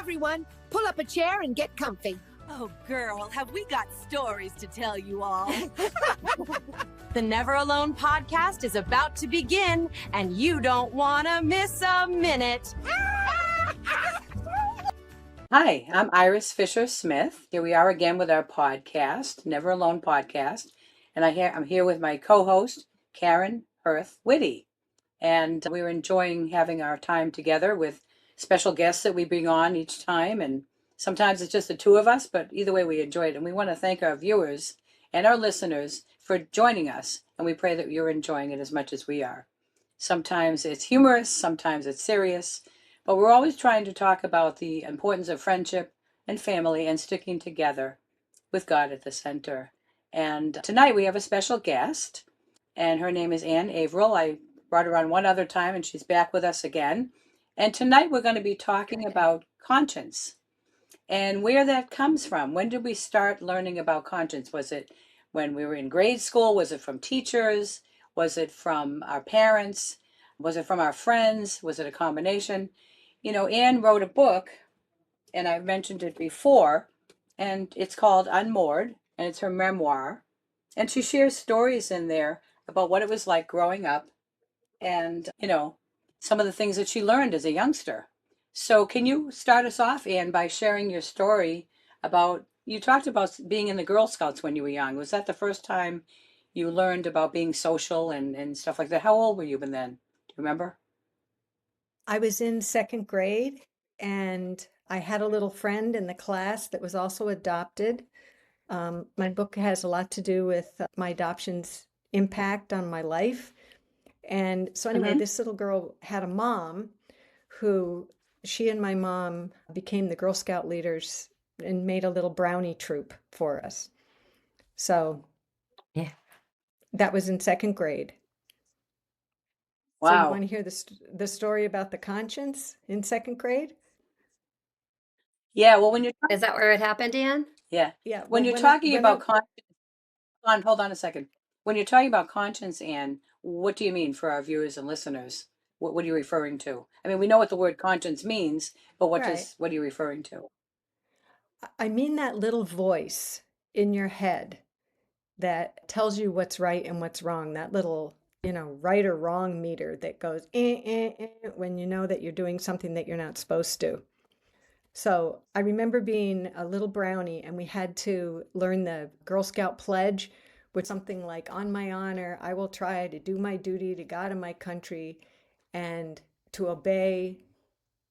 everyone. Pull up a chair and get comfy. Oh, girl, have we got stories to tell you all. The Never Alone podcast is about to begin, and you don't want to miss a minute. Hi, I'm Iris Fischer Smith. Here we are again with our podcast, Never Alone Podcast. And I'm here with my co-host, Karen Hirth Whitty. And we're enjoying having our time together with special guests that we bring on each time. And sometimes it's just the two of us, but either way we enjoy it. And we want to thank our viewers and our listeners for joining us. And we pray that you're enjoying it as much as we are. Sometimes it's humorous, sometimes it's serious. But we're always trying to talk about the importance of friendship and family and sticking together with God at the center. And tonight we have a special guest, and her name is Ann Averill. I brought her on one other time, and she's back with us again. And tonight we're going to be talking about conscience and where that comes from. When did we start learning about conscience? Was it when we were in grade school? Was it from teachers? Was it from our parents? Was it from our friends? Was it a combination? You know, Ann wrote a book, and I've mentioned it before, and it's called Unmoored, and it's her memoir. And she shares stories in there about what it was like growing up and, some of the things that she learned as a youngster. So can you start us off, Ann, by sharing your story about, you talked about being in the Girl Scouts when you were young. Was that the first time you learned about being social and stuff like that? How old were you then? Do you remember? I was in second grade, and I had a little friend in the class that was also adopted. My book has a lot to do with my adoption's impact on my life. And so anyway, this little girl had a mom who, she and my mom became the Girl Scout leaders and made a little brownie troop for us. So Yeah, that was in second grade. So you wow. want to hear the story about the conscience in second grade? Yeah, well, when you're Is that where it happened, Ann? Yeah. when you're talking about conscience, hold on a second. When you're talking about conscience, Ann, what do you mean for our viewers and listeners? What are you referring to? I mean, we know what the word conscience means, but what Right. are you referring to? I mean that little voice in your head that tells you what's right and what's wrong. That little, right or wrong meter that goes when you know that you're doing something that you're not supposed to. So I remember being a little brownie, and we had to learn the Girl Scout pledge, with something like, on my honor, I will try to do my duty to God and my country, and to obey,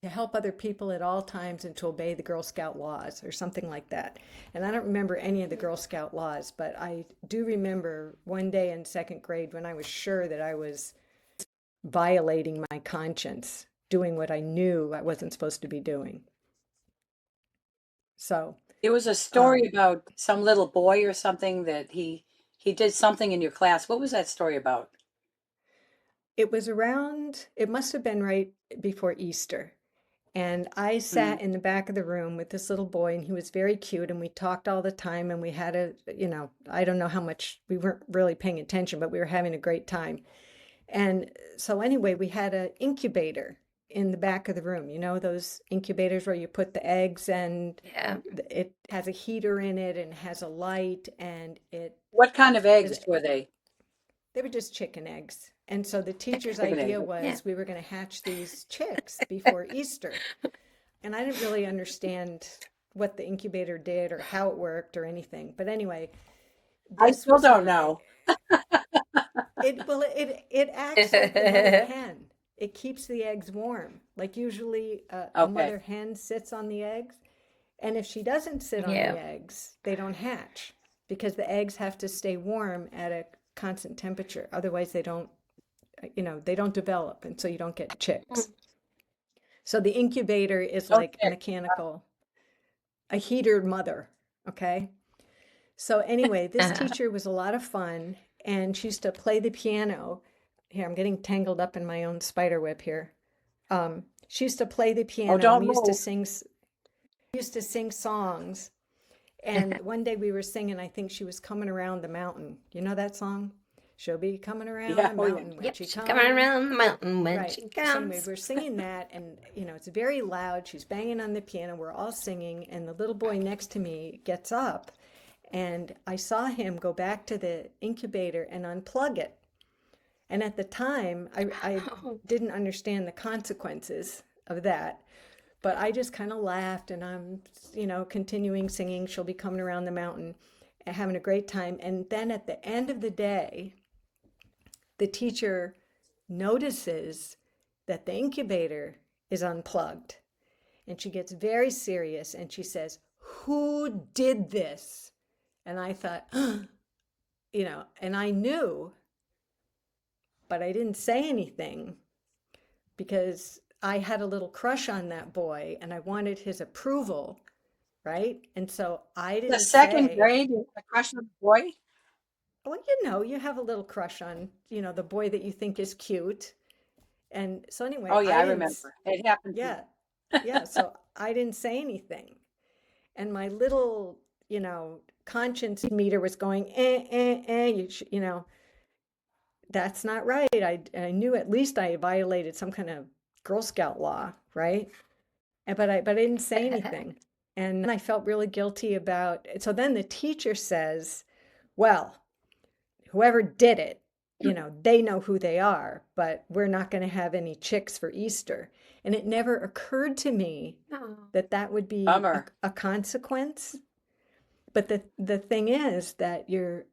to help other people at all times, and to obey the Girl Scout laws, or something like that. And I don't remember any of the Girl Scout laws, but I do remember one day in second grade when I was sure that I was violating my conscience, doing what I knew I wasn't supposed to be doing. So There was a story about some little boy or something that he did something in your class. What was that story about? it must have been right before Easter. And I sat in the back of the room with this little boy, and he was very cute, and we talked all the time, and we had I don't know how much, we weren't really paying attention, but we were having a great time. And so anyway, we had an incubator in the back of the room, those incubators where you put the eggs, and Yeah. it has a heater in it and has a light, and What kind of eggs were they? they were just chicken eggs. And so the teacher's Chicken idea eggs. was Yeah. we were going to hatch these chicks before Easter. And I didn't really understand what the incubator did or how it worked or anything. But anyway, I this still was don't know. it acts like the mother hen. It keeps the eggs warm. Like usually a Okay. mother hen sits on the eggs. And if she doesn't sit on Yeah. the eggs, they don't hatch, because the eggs have to stay warm at a constant temperature. Otherwise they don't develop, and so you don't get chicks. So the incubator is like Okay. mechanical, a heater mother. Okay. So anyway, this teacher was a lot of fun, and she used to play the piano. Here, I'm getting tangled up in my own spider web here. She used to play the piano. don't and we used to move. sing songs. And one day we were singing, I think she was coming around the mountain. You know that song? She'll be coming around Yeah, the oh yeah. mountain when Yep, she she's comes. coming around the mountain when Right. she So anyway, comes. we're singing that, and it's very loud. She's banging on the piano. We're all singing, and the little boy next to me gets up, and I saw him go back to the incubator and unplug it. And at the time, I Oh, didn't understand the consequences of that. But I just kind of laughed, and I'm, continuing singing. She'll be coming around the mountain and having a great time. And then at the end of the day, the teacher notices that the incubator is unplugged. And she gets very serious and she says, "Who did this?" And I thought, and I knew, but I didn't say anything because I had a little crush on that boy and I wanted his approval, right? And so I The didn't second say, grade, you had a crush on the boy? well, you have a little crush on, the boy that you think is cute. And so anyway, Oh yeah, I remember. It happened to me. yeah, yeah. So I didn't say anything. And my little, conscience meter was going, that's not right. I knew at least I violated some kind of Girl Scout law, right? But I didn't say anything. And I felt really guilty about it. So then the teacher says, well, whoever did it, they know who they are, but we're not going to have any chicks for Easter. And it never occurred to me oh. that would be Bummer. a consequence. But the thing is that your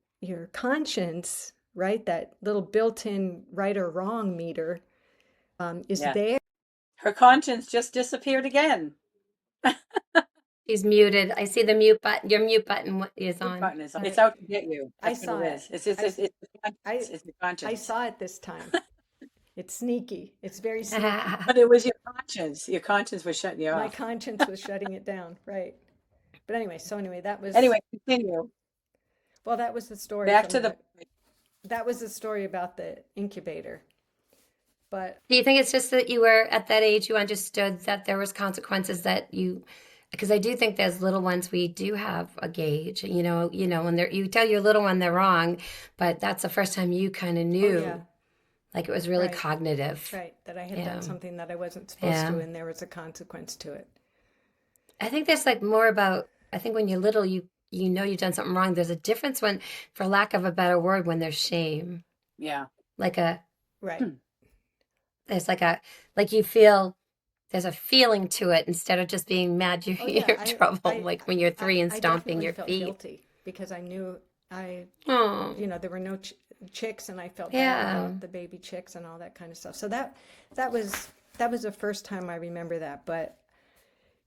conscience, right, that little built-in right or wrong meter, is Yeah. there. Her conscience just disappeared again. She's muted. I see the mute button. Your mute button is Mute on. button is on. It's out to get you. I That's saw what it it. is. It's I, the I, conscience. It's the I conscience. saw it this time. It's sneaky. It's very sneaky. But it was your conscience. Your conscience was shutting you My off. conscience was shutting it down, right? But anyway, that was Anyway, continue. well, that was the story Back from to that was the story about the incubator. But Do you think it's just that you were at that age, you understood that there was consequences that you, because I do think there's little ones, we do have a gauge, when you tell your little one they're wrong, but that's the first time you kind of knew, yeah, like it was really right, cognitive. right, that I had Yeah. done something that I wasn't supposed Yeah. to, and there was a consequence to it. I think there's like more about, I think when you're little, you know you've done something wrong. There's a difference when, for lack of a better word, when there's shame. Yeah. Like Right. there's like you feel, there's a feeling to it instead of just being mad you're Oh yeah, in trouble, like when you're 3 and I stomping definitely your felt feet. guilty because I knew Oh, there were no chicks, and I felt Yeah. bad about the baby chicks and all that kind of stuff. So that was the first time I remember that. But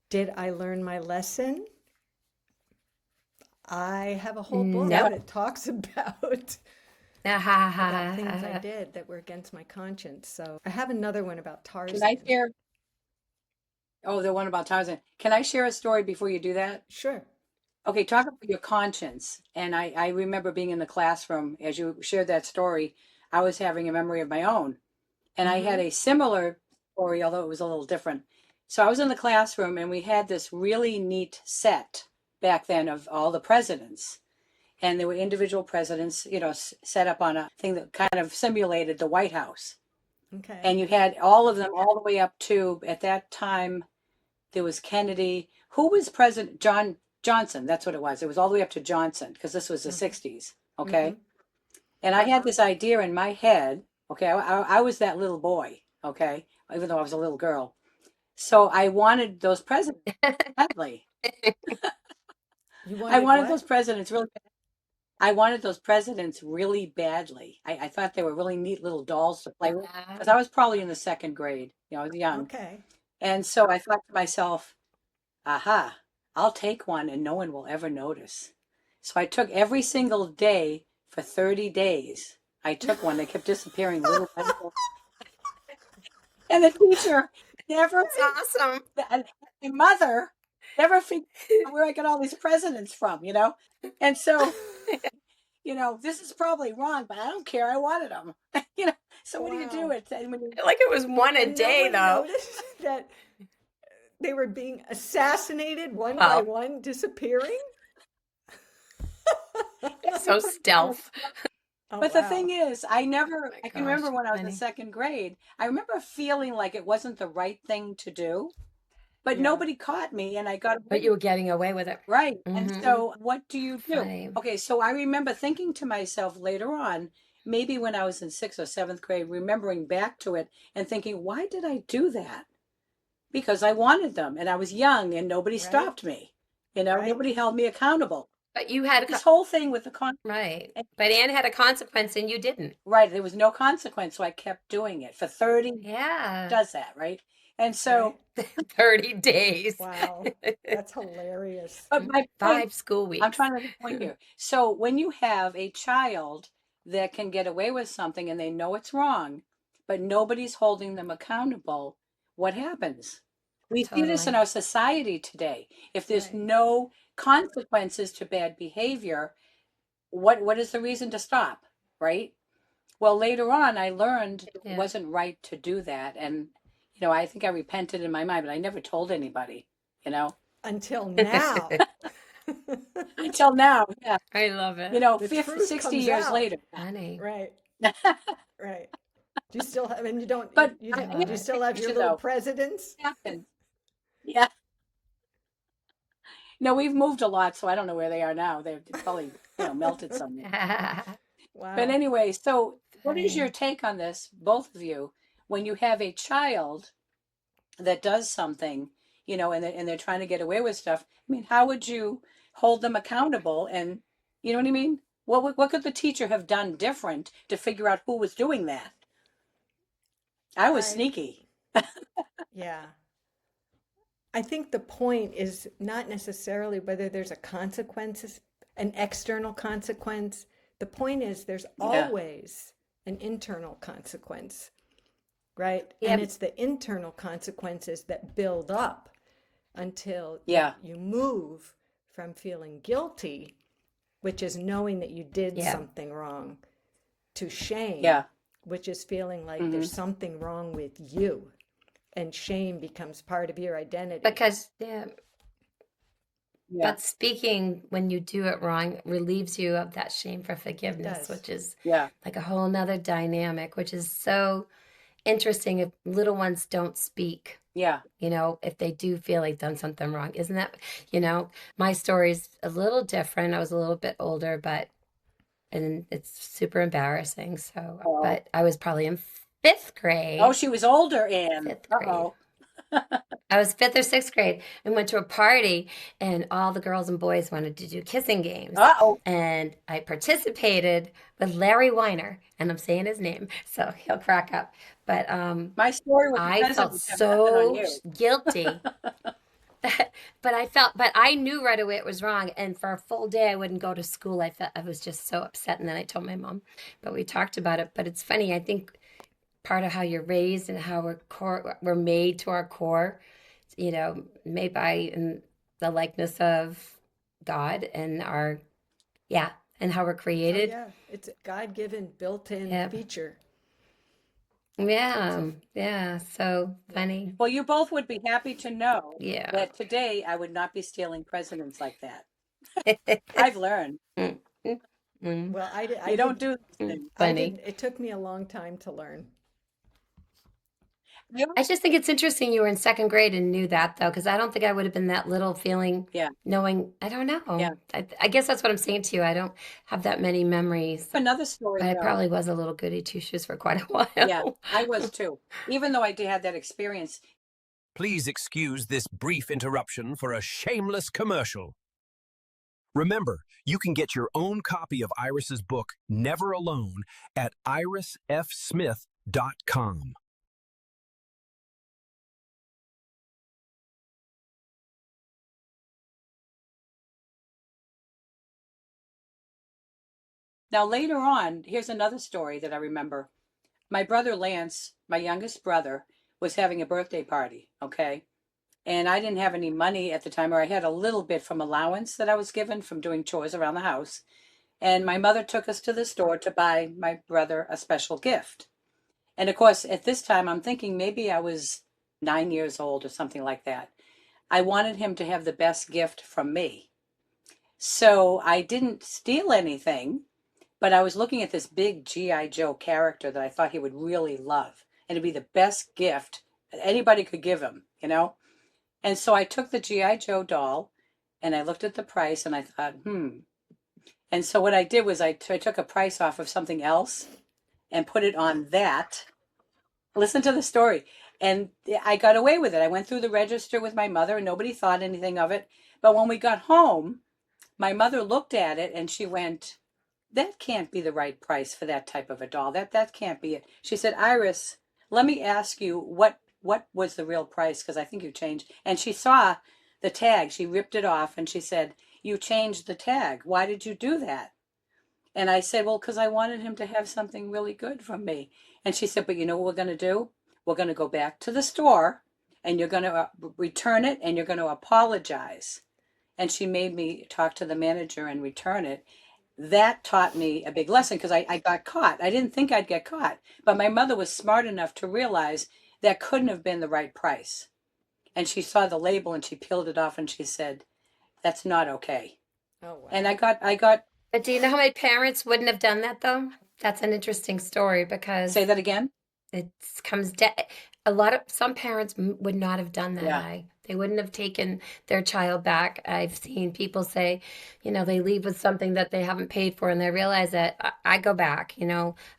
did I learn my lesson? I have a whole book Nope. that talks about things I did that were against my conscience. So I have another one about Can I Tarzan. share? Oh, the one about Tarzan. Can I share a story before you do that? Sure. Okay, talk about your conscience. And I remember being in the classroom as you shared that story. I was having a memory of my own. And I had a similar story, although it was a little different. So I was in the classroom and we had this really neat set back then of all the presidents. And there were individual presidents, set up on a thing that kind of simulated the White House. Okay. And you had all of them all the way up to, at that time, there was Kennedy. Who was President? Johnson. That's what it was. It was all the way up to Johnson because this was the 60s. Okay. And I had this idea in my head. Okay. I was that little boy. Okay. Even though I was a little girl. So I wanted those presidents badly. You I wanted what? those presidents really bad. I wanted those presidents really badly. I thought they were really neat little dolls to play with because I was probably in the second grade. I was young. Okay. And so I thought to myself, aha, I'll take one and no one will ever notice. So I took every single day for 30 days. I took one. They kept disappearing little by little. And the teacher never, That's awesome. and my mother never figured out where I got all these presidents from, And so, this is probably wrong, but I don't care. I wanted them, So what do you do? Wow. Like it was one a And day, no one though. noticed that they were being assassinated one by one, disappearing. So stealth. Oh, But the wow. thing is, Oh my I can gosh, remember when I was in funny. second grade, I remember feeling like it wasn't the right thing to do, but Yeah. nobody caught me and I got away But you with were getting away with it. it. Right. And Mm-hmm. so what do you do? Funny. Okay, so I remember thinking to myself later on, maybe when I was in sixth or seventh grade, remembering back to it and thinking, why did I do that? Because I wanted them and I was young and nobody Right. stopped me. You know, Right. nobody held me accountable. But you had a This whole thing with the right. But Anne had a consequence and you didn't. right, there was no consequence, so I kept doing it for 30 Yeah. does that, right? And Right. so, 30 days. Wow. That's hilarious. but my point, 5 school I'm weeks. trying to make a point here. So when you have a child that can get away with something and they know it's wrong, but nobody's holding them accountable, what happens? We see this in Totally. our society today. If there's Right. no consequences to bad behavior, what is the reason to stop, right? Well, later on, I learned it Yeah. wasn't right to do that. And, you know, I think I repented in my mind, but I never told anybody, you know, Until now. until now. Yeah. I love You it. know, The 50, truth 60 comes years out. later. Funny. Right. Right. Do you still have, and you don't, But you, I do have you a God. still have your picture, little though. presidents? It happened. Yeah. No, we've moved a lot, so I don't know where they are now. They've probably, you know, melted somewhere. But Wow. anyway, so what is your Funny. take on this, both of you, when you have a child that does something, you know, and they're trying to get away with stuff? I mean, how would you hold them accountable? And you know what I mean? What could the teacher have done different to figure out who was doing that? I was I, sneaky. yeah. I think the point is not necessarily whether there's a consequence, an external consequence. The point is there's Yeah, always an internal consequence, right? Yeah, And it's the internal consequences that build up until yeah, you move from feeling guilty, which is knowing that you did yeah. something wrong, to shame, yeah. which is feeling like Hmm. there's something wrong with you. And shame becomes part of your identity. Because, yeah, Yeah, but speaking when you do it wrong relieves you of that shame for It forgiveness, does. which is yeah. like a whole nother dynamic, which is so interesting if little ones don't speak. Yeah. If they do feel like done something wrong. Isn't that, my story's a little different. I was a little bit older, and it's super embarrassing. So, Oh, but I was probably in fifth oh, grade, she was older, Anne. fifth grade. Uh-oh. I was fifth or sixth grade and went to a party, and all the girls and boys wanted to do kissing games. Uh-oh. And I participated with Larry Weiner, and I'm saying his name, so he'll crack up. But My story was I because of felt it kept nothing on so you. guilty. But I knew right away it was wrong. And for a full day, I wouldn't go to school. I was just so upset. And then I told my mom, but we talked about it. But it's funny. I think part of how you're raised and how we're made to our core, made by in the likeness of God and and how we're Oh, created. yeah. It's a God-given built-in Yeah. feature. Yeah. Yeah. So Yeah. funny. Well, you both would be happy to know Yeah. that today I would not be stealing presidents like that. I've learned. Mm, mm, mm, Well, You don't do these things. funny. it took me a long time to learn. You- I just think it's interesting you were in second grade and knew that, though, because I don't think I would have been that little feeling, Yeah, knowing, I don't yeah. know. I guess that's what I'm saying to you. I don't have that many memories, Another story, but I though. probably was a little goody two shoes for quite a Yeah, while. I was too. Even though I did have that experience. Please excuse this brief interruption for a shameless commercial. Remember, you can get your own copy of Iris's book, Never Alone, at irisfsmith.com. Now, later on, here's another story that I remember. My brother Lance, my youngest brother, was having a birthday party, okay? And I didn't have any money at the time, or I had a little bit from allowance that I was given from doing chores around the house. And my mother took us to the store to buy my brother a special gift. And of course, at this time, I'm thinking maybe I was 9 years old or something like that. I wanted him to have the best gift from me. So I didn't steal anything, But I was looking at this big G.I. Joe character that I thought he would really love. And it'd be the best gift that anybody could give him, you know? And so I took the G.I. Joe doll and I looked at the price and I thought, And so what I did was I took a price off of something else and put it on that. Listen to the story. And I got away with it. I went through the register with my mother and nobody thought anything of it. But when we got home, my mother looked at it and she went, that can't be the right price for that type of a doll. That can't be it. She said, Iris, let me ask you what was the real price, because I think you changed. And she saw the tag. She ripped it off and she said, you changed the tag. Why did you do that? And I said, well, because I wanted him to have something really good from me. And she said, but you know what we're going to do? We're going to go back to the store and you're going to return it and you're going to apologize. And she made me talk to the manager and return it. That taught me a big lesson because I got caught. I didn't think I'd get caught. But my mother was smart enough to realize that couldn't have been the right price. And she saw the label and she peeled it off and she said, that's not okay. Oh, wow. And I got. But do you know how many parents wouldn't have done that though? That's an interesting story because Say that again? it comes down. Some parents would not have done that. Yeah. They wouldn't have taken their child back. I've seen people say, they leave with something that they haven't paid for, and they realize that I go back.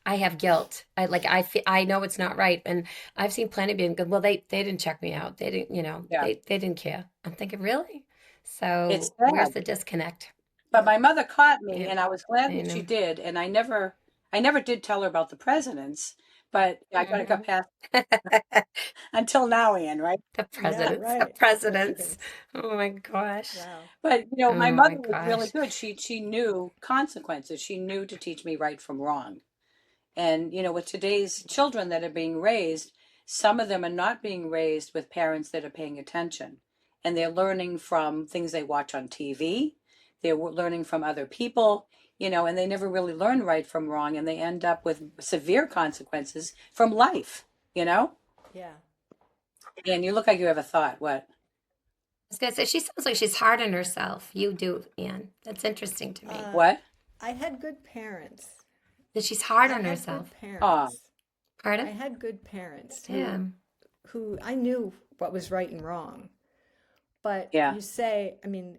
I have guilt. I know it's not right, and I've seen plenty of being good. Well, they didn't check me out. They didn't, Yeah. they didn't care. I'm thinking, really? So It's where's sad. the disconnect? But my mother caught me, Yeah, and I was glad I that she know. did. And I never did tell her about the presidents, but I got past until now, Ann, right? The Yeah, presidents, the right. presidents. Oh my gosh. Wow. But Oh my my mother was really gosh. good. She knew consequences. She knew to teach me right from wrong. And with today's children that are being raised, some of them are not being raised with parents that are paying attention, and they're learning from things they watch on TV. They're learning from other people, and they never really learn right from wrong, and they end up with severe consequences from life. Yeah. And you look like you have a thought. What? Was gonna say she sounds like she's hard on herself. You do, Anne. That's interesting to me. What? I had good parents. That she's hard I on had herself. good Oh, parents. I Pardon? had good parents Yeah. who I knew what was right and wrong. But yeah.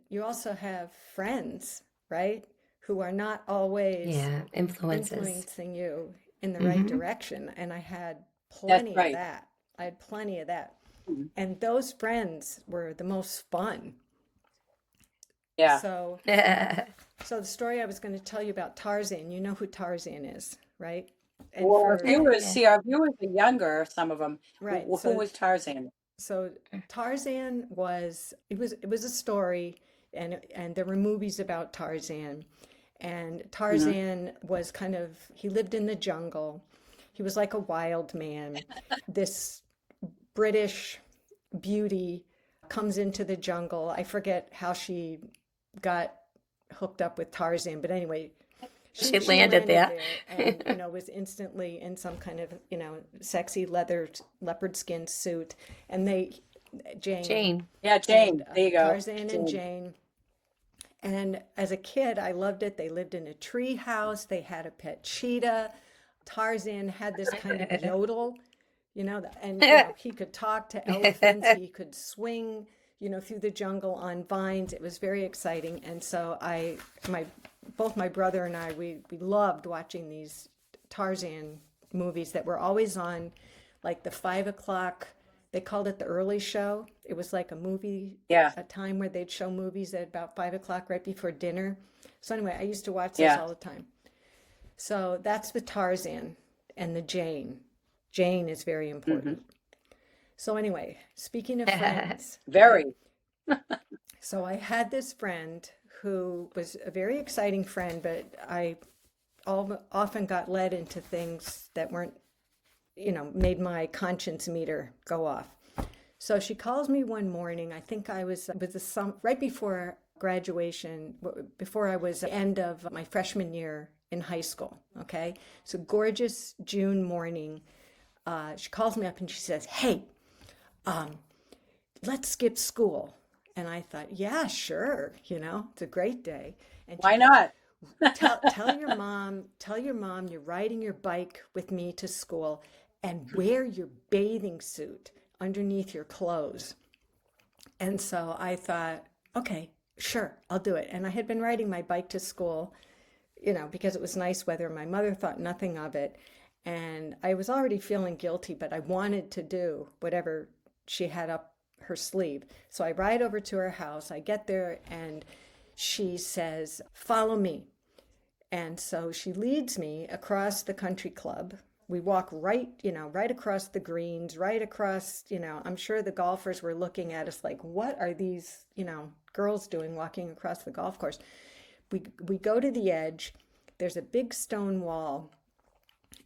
you also have friends, right? Who are not always Yeah. Influences. influencing you in the Mm-hmm. right direction. And I had That's plenty of right. that. I had plenty of that. Mhm. And those friends were the most fun. Yeah. So the story I was going to tell you about Tarzan, you know who Tarzan is, right? And Well, our for, viewers, Yeah. see, our viewers are younger, some of them. right. Who was Tarzan? So Tarzan was it was a story, and there were movies about Tarzan, and Tarzan was he lived in the jungle. He was like a wild man. This British beauty comes into the jungle. I forget how she got hooked up with Tarzan, but anyway, She landed there. and was instantly in some kind of sexy leopard skin suit, and Jane. Yeah, Jane. and, There you go. Tarzan and Jane. And as a kid, I loved it. They lived in a tree house. They had a pet cheetah. Tarzan had this kind of yodel, and he could talk to elephants. He could swing, through the jungle on vines. It was very exciting. And so both my brother and I, we loved watching these Tarzan movies that were always on, like the 5 o'clock. They called it the early show. It was like a movie, Yeah. a time where they'd show movies at about 5 o'clock right before dinner. So anyway, I used to watch this Yeah. all the time. So that's the Tarzan and the Jane. Jane is very important. So anyway, speaking of friends, Very. so I had this friend who was a very exciting friend, but I often got led into things that weren't, made my conscience meter go off. So she calls me one morning. I think it was right before graduation, before I was at the end of my freshman year in high school. Okay, so gorgeous June morning. She calls me up and she says, "Hey, let's skip school." And I thought, yeah, sure, it's a great day. And she Why goes, not? tell your mom you're riding your bike with me to school and wear your bathing suit underneath your clothes. And so I thought, okay, sure, I'll do it. And I had been riding my bike to school, because it was nice weather. My mother thought nothing of it. And I was already feeling guilty, but I wanted to do whatever she had up her sleeve. So I ride over to her house. I get there and she says, follow me. And so she leads me across the country club. We walk right across the greens, right across, I'm sure the golfers were looking at us like, what are these, girls doing walking across the golf course? We go to the edge. There's a big stone wall.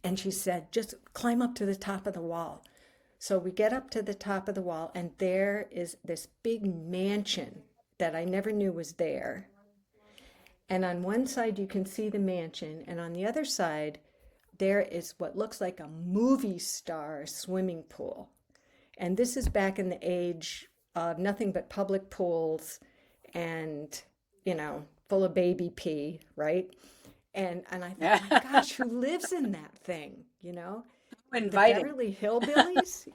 And she said, just climb up to the top of the wall. So we get up to the top of the wall, and there is this big mansion that I never knew was there. And on one side, you can see the mansion. And on the other side, there is what looks like a movie star swimming pool. And this is back in the age of nothing but public pools and, full of baby pee, right? And I thought, my gosh, who lives in that thing, The Inviting. Beverly Hillbillies,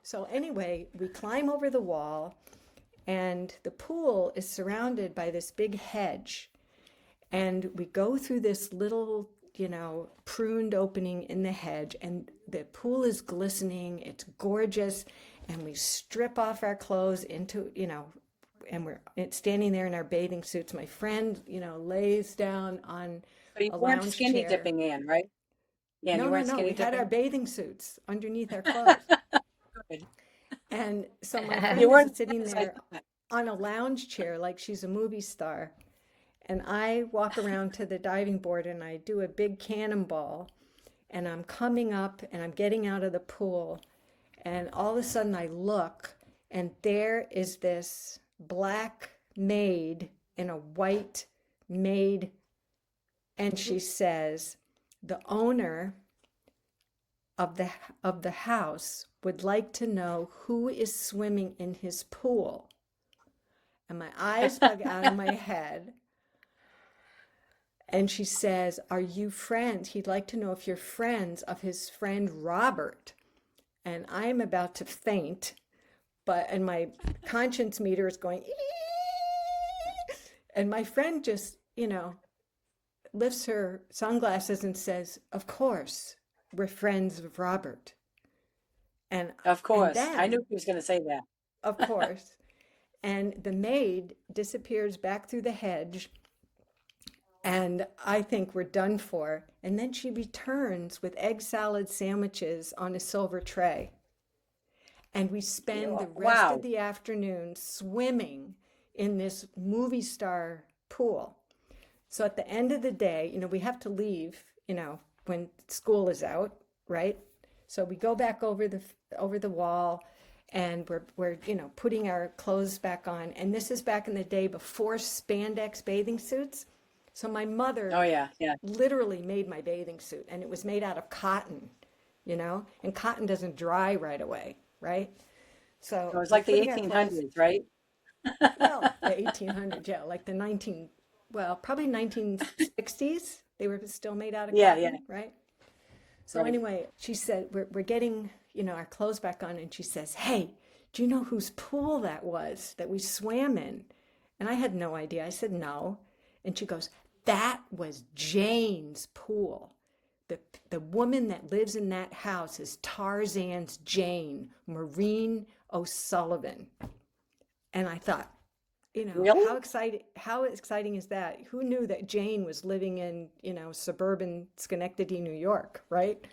So anyway, we climb over the wall, and the pool is surrounded by this big hedge. And we go through this little, pruned opening in the hedge, and the pool is glistening. It's gorgeous. And we strip off our clothes into, and we're standing there in our bathing suits. My friend, lays down on So you a weren't lounge skinny chair. dipping in, right? Yeah, No, you no, weren't no. skinny We had our dipping. bathing suits underneath our clothes. Good. And so my You friend weren't is sitting as I there thought. on a lounge chair like she's a movie star. And I walk around to the diving board and I do a big cannonball. And I'm coming up and I'm getting out of the pool. And all of a sudden I look, and there is this black maid in a white maid. And she says, the owner of the house would like to know who is swimming in his pool. And my eyes bug out of my head. And she says, are you friends? He'd like to know if you're friends of his friend Robert. And I'm about to faint, and my conscience meter is going, ee! And my friend just, lifts her sunglasses and says, of course, we're friends of Robert. And Of course. I then, knew he was going to say that. of course, and the maid disappears back through the hedge. And I think we're done for. And then she returns with egg salad sandwiches on a silver tray. And we spend the rest Wow. of the afternoon swimming in this movie star pool. So at the end of the day, we have to leave, when school is out, right? So we go back over the wall, and we're putting our clothes back on. And this is back in the day before spandex bathing suits. So my mother Oh, yeah. literally made my bathing suit, and it was made out of cotton, and cotton doesn't dry right away, right? So It was we're like the putting our clothes, 1800s, right? well, the 1800s, yeah, like probably 1960s. They were still made out of Yeah, cotton, yeah. right? So Right. anyway, she said, we're getting, our clothes back on, and she says, hey, do you know whose pool that was that we swam in? And I had no idea. I said, no. And she goes, that was Jane's pool. The woman that lives in that house is Tarzan's Jane, Maureen O'Sullivan. And I thought, Really? how exciting is that? Who knew that Jane was living in, suburban Schenectady, New York, right?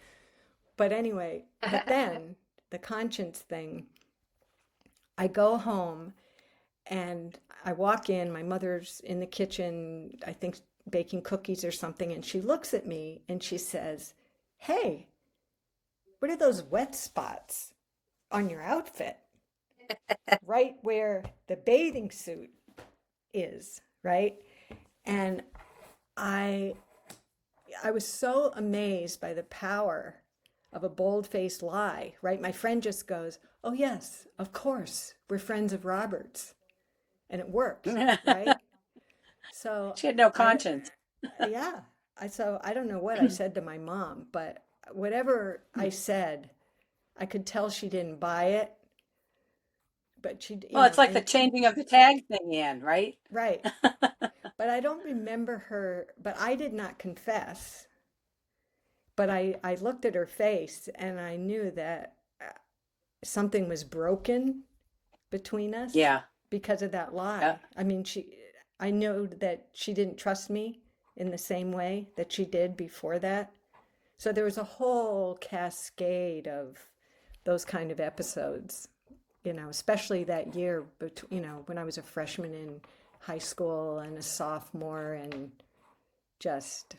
But anyway, but then the conscience thing, I go home and I walk in, my mother's in the kitchen, I think baking cookies or something, and she looks at me and she says, hey, what are those wet spots on your outfit? Right where the bathing suit is, right? And I was so amazed by the power of a bold-faced lie, right? My friend just goes, oh yes, of course, we're friends of Robert's. And it worked, right? So She had no I, conscience. Yeah. So I don't know what I said to my mom, but whatever I said, I could tell she didn't buy it, but Well, it's like the and changing of the tag thing, Ann, right? right. But I don't remember her, but I did not confess. But I looked at her face and I knew that something was broken between us Yeah, because of that yeah. lie. I mean, I know that she didn't trust me in the same way that she did before that. So there was a whole cascade of those kind of episodes, especially that year, when I was a freshman in high school and a sophomore and just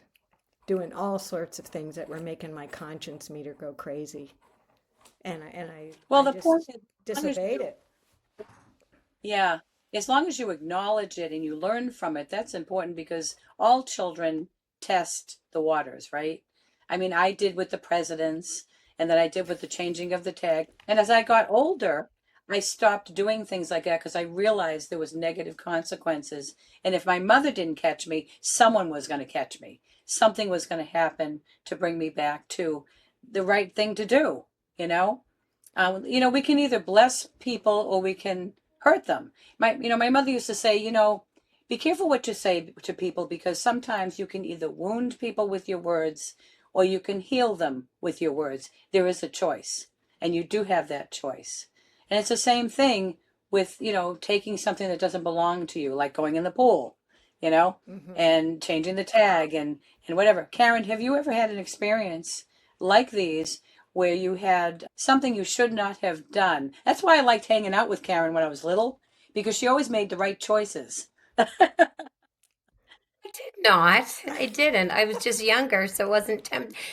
doing all sorts of things that were making my conscience meter go crazy. Well, I the point just is, as long as disobeyed you, it. yeah, as long as you acknowledge it and you learn from it, that's important because all children test the waters, right? I mean, I did with the presidents, and then I did with the changing of the tag. And as I got older, I stopped doing things like that because I realized there was negative consequences. And if my mother didn't catch me, someone was going to catch me. Something was going to happen to bring me back to the right thing to do, you know? We can either bless people or we can hurt them. My mother used to say, be careful what you say to people because sometimes you can either wound people with your words or you can heal them with your words. There is a choice, and you do have that choice. And it's the same thing with, taking something that doesn't belong to you, like going in the pool, you know, Hmm. and changing the tag and whatever. Karen, have you ever had an experience like these where you had something you should not have done? That's why I liked hanging out with Karen when I was little because she always made the right choices. I did not. I didn't. I was just younger, so it wasn't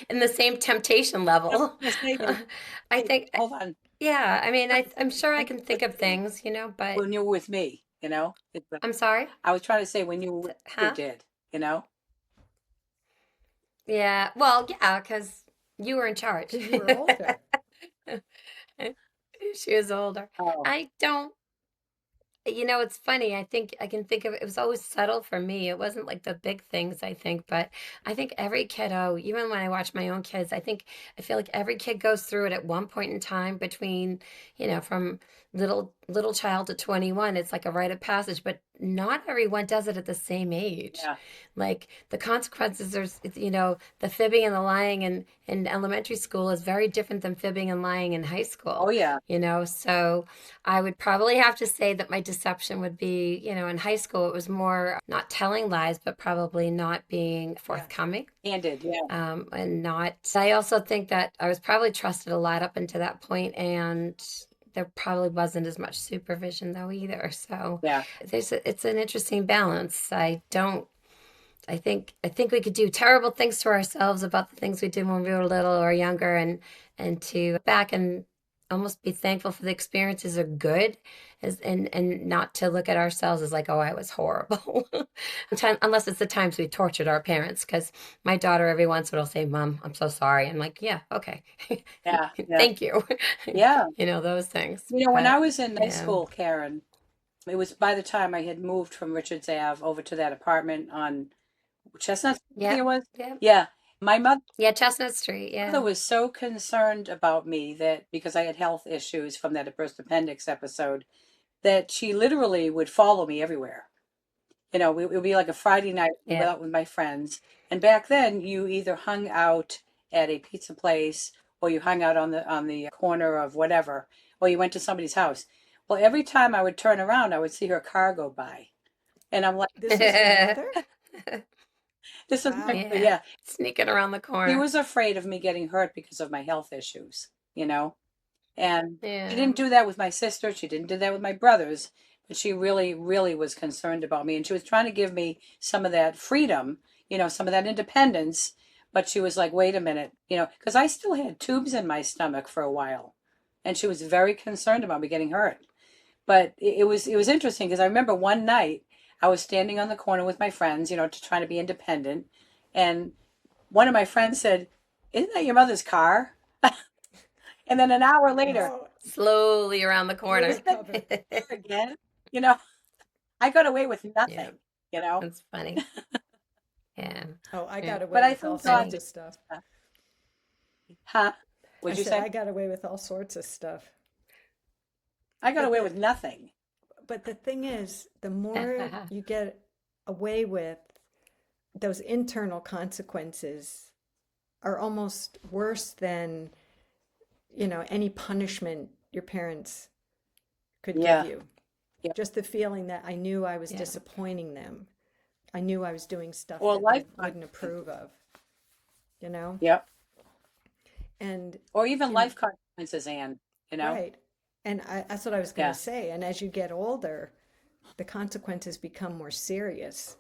in the same temptation I was level. gonna say, I wait, think, hold on. yeah, I mean, I'm sure I When can you were think of with me, things, but when you were with me, I'm sorry. I was trying to say when you were with me, you Huh? did, you know? Yeah. Well, yeah, because you were in charge. Because you were older. She was older. Oh, I don't. It's funny. I think I can think of it was always subtle for me. It wasn't like the big things, I think, but I think every kiddo, even when I watch my own kids, I feel like every kid goes through it at one point in time between, from little child to 21. It's like a rite of passage, but not everyone does it at the same age. yeah. Like the consequences are, the fibbing and the lying in elementary school is very different than fibbing and lying in high Oh, school, yeah. so I would probably have to say that my deception would be, in high school, it was more not telling lies, but probably not being Yeah. forthcoming. Handed, yeah. And not, I also think that I was probably trusted a lot up until that point, and there probably wasn't as much supervision though either. So Yeah. it's an interesting balance. I think we could do terrible things to ourselves about the things we did when we were little or younger, and to back and almost be thankful for the experiences are good, and not to look at ourselves as like, oh, I was horrible. Unless it's the times we tortured our parents, because my daughter every once in a while will say, Mom, I'm so sorry. I'm like, yeah, okay. Yeah. Yeah. Thank you. Yeah. Those things. When I But was in high yeah. school, Karen, it was by the time I had moved from Richards Ave over to that apartment on Chestnut Street, I think Yeah. it was. Yeah. Yeah. My Yeah, Chestnut Street. mother Yeah. was so concerned about me that because I had health issues from that burst appendix episode, that she literally would follow me everywhere. It would be like a Friday night Yeah. out with my friends. And back then, you either hung out at a pizza place or you hung out on the corner of whatever, or you went to somebody's house. Well, every time I would turn around, I would see her car go by. And I'm like, This was your mother? this is my, Wow. Yeah. yeah. Sneaking around the She corner. was afraid of me getting hurt because of my health issues, you know? And she Yeah. didn't do that with my sister. She didn't do that with my brothers. But she really, really was concerned about me. And she was trying to give me some of that freedom, some of that independence. But she was like, wait a minute, because I still had tubes in my stomach for a while. And she was very concerned about me getting hurt. But it was interesting because I remember one night I was standing on the corner with my friends, to try to be independent. And one of my friends said, isn't that your mother's car? And then an hour later, Oh, Slowly around the is corner. that undercover. there again? You know, I got away with Yeah, nothing, you know? that's funny. Yeah. Oh, I Yeah. got But away I with all think sorts God, of stuff. huh? I What'd you said say? I got away with all sorts of stuff. I got But away with nothing. the thing is, the more you get away with, those internal consequences are almost worse than, any punishment your parents could give Yeah. you. Yeah. Just the feeling that I knew I was Yeah. disappointing them. I knew I was doing stuff Or that they life wouldn't consequences. approve of, you know? Yep. And, Or even you know, life consequences, Anne, you know? right. And that's what I was going to Yeah. say. And as you get older, the consequences become more serious.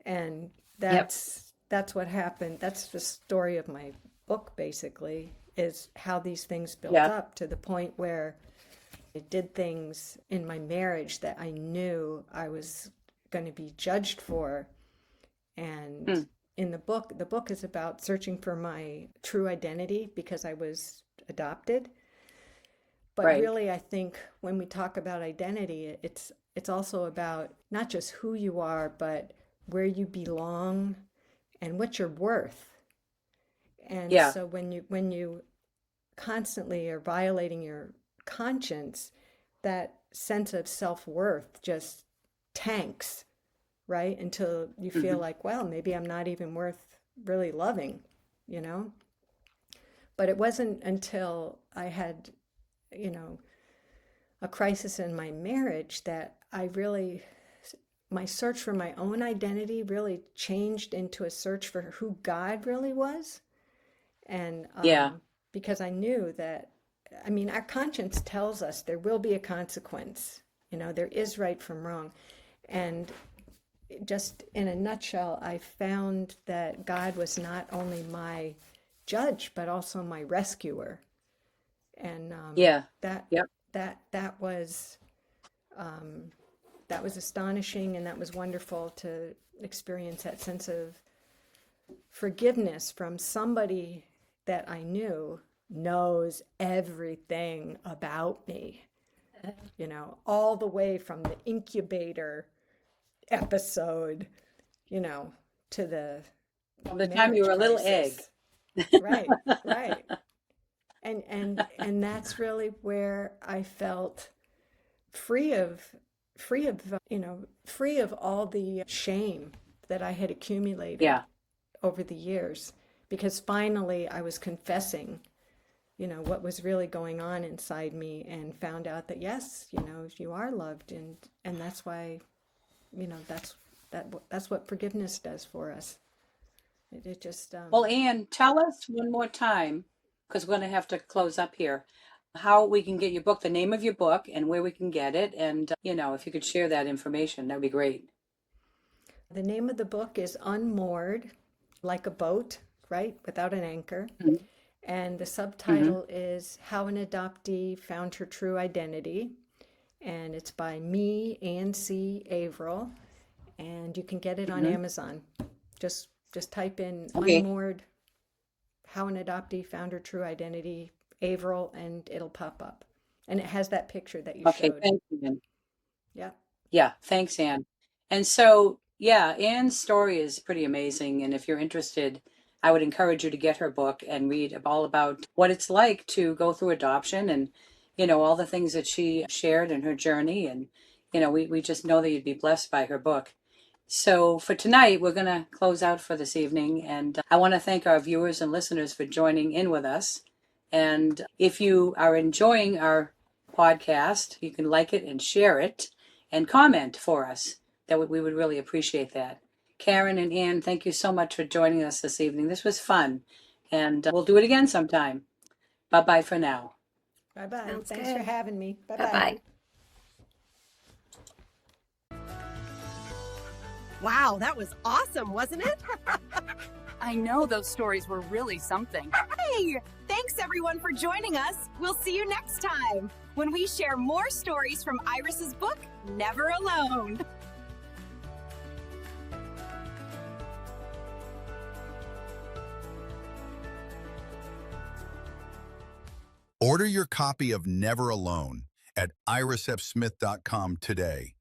And Yep. that's what happened. That's the story of my book, basically, is how these things built Yeah. up to the point where I did things in my marriage that I knew I was going to be judged for. And Hmm. in the book is about searching for my true identity because I was adopted. But Right. really, I think when we talk about identity, it's also about not just who you are, but where you belong and what you're worth. And Yeah. so when you constantly are violating your conscience, that sense of self-worth just tanks, right? Until you feel Hmm. like, well, maybe I'm not even worth really loving, you know? But it wasn't until I had, you know, a crisis in my marriage that my search for my own identity really changed into a search for who God really was. And Yeah. because I knew that, I mean, our conscience tells us there will be a consequence. There is right from wrong. And just in a nutshell, I found that God was not only my judge, but also my rescuer. And Yeah. that Yep. that that was um, that was astonishing, and that was wonderful to experience that sense of forgiveness from somebody that I knew knows everything about me, all the way from the incubator episode, you know, to the From the time you marriage were a little egg. crisis. Right, right. And that's really where I felt free of free of all the shame that I had accumulated Yeah. over the years, because finally I was confessing, what was really going on inside me, and found out that yes, you are loved, and that's why, that's what forgiveness does for us. It just Well, Anne, tell us one more time, because we're going to have to close up here, how we can get your book, the name of your book, and where we can get it. And, if you could share that information, that'd be great. the name of the book is Unmoored, like a boat, right, without an anchor. Mhm. And the Mhm. subtitle is How an Adoptee Found Her True Identity. And it's by me, Ann Averill. And you can get it on Mhm. Amazon. Just type in Okay. Unmoored, How an Adoptee Found Her True Identity, Averill, and it'll pop up. And it has that picture that you Okay. showed. Thank you, Anne. Yeah. Yeah. Thanks, Anne. And so, yeah, Anne's story is pretty amazing. And if you're interested, I would encourage you to get her book and read all about what it's like to go through adoption and, all the things that she shared in her journey. And, we just know that you'd be blessed by her book. So for tonight, we're going to close out for this evening. And I want to thank our viewers and listeners for joining in with us. And if you are enjoying our podcast, you can like it and share it and comment for us. We would really appreciate that. Karen and Ann, thank you so much for joining us this evening. This was fun. And we'll do it again sometime. Bye-bye for now. Bye-bye. Sounds Thanks for good. having me. Bye-bye. Bye-bye. Wow, that was awesome, wasn't it? I know those stories were really something. Hey, thanks everyone for joining us. We'll see you next time when we share more stories from Iris's book, Never Alone. Order your copy of Never Alone at irisfsmith.com today.